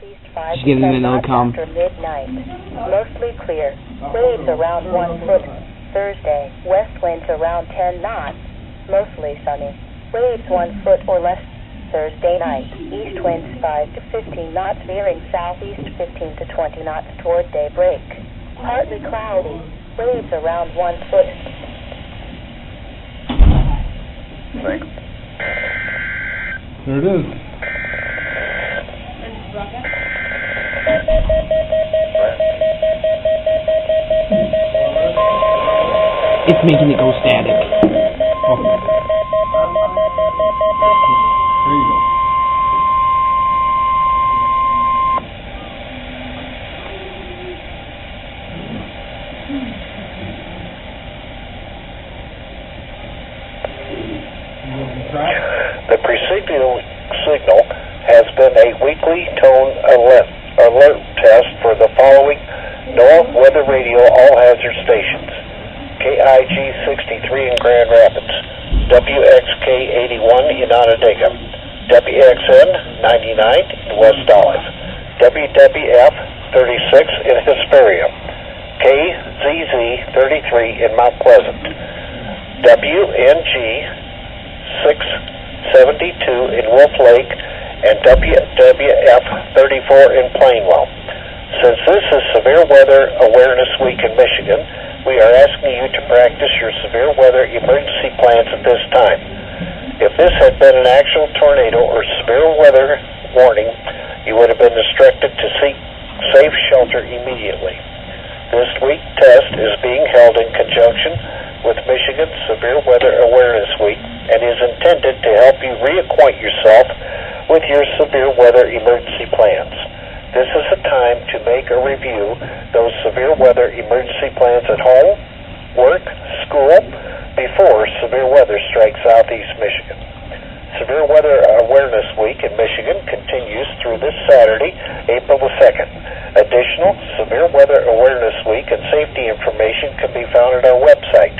southeast 5 Just to give them 10 an knots outcome. after midnight. Mostly clear. Waves around 1 foot. Thursday, west winds around 10 knots. Mostly sunny. Waves 1 foot or less. Thursday night, east winds 5 to 15 knots veering southeast 15 to 20 knots toward daybreak. Partly cloudy. Waves around 1 foot. Thanks. There it is. It's making it go static. Oh. There you go. The preceding signal has been a weekly tone alert test for the following NOAA Weather Radio All Hazard stations: KIG 63 in Grand Rapids, WXK 81 in Onondaga, WXN 99 in West Olive, WWF 36 in Hesperia, KZZ 33 in Mount Pleasant, WNG 672 in Wolf Lake, and WWF 34 in Plainwell. Since this is Severe Weather Awareness Week in Michigan, we are asking you to practice your severe weather emergency plans at this time. If this had been an actual tornado or severe weather warning, you would have been instructed to seek safe shelter immediately. This week test is being held in conjunction with Michigan's Severe Weather Awareness Week and is intended to help you reacquaint yourself with your severe weather emergency plans. This is a time to make or review those severe weather emergency plans at home, work, school, before severe weather strikes southeast Michigan. Severe Weather Awareness Week in Michigan continues through this Saturday, April the 2nd. Additional Severe Weather Awareness Week and safety information can be found at our website,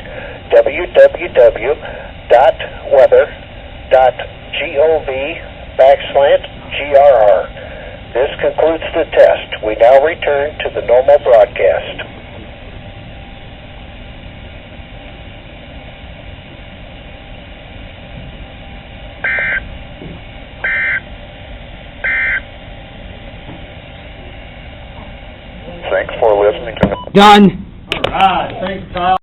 www.weather.gov/GRR. This concludes the test. We now return to the normal broadcast. Thanks for listening to Done. All right. Thanks, Kyle.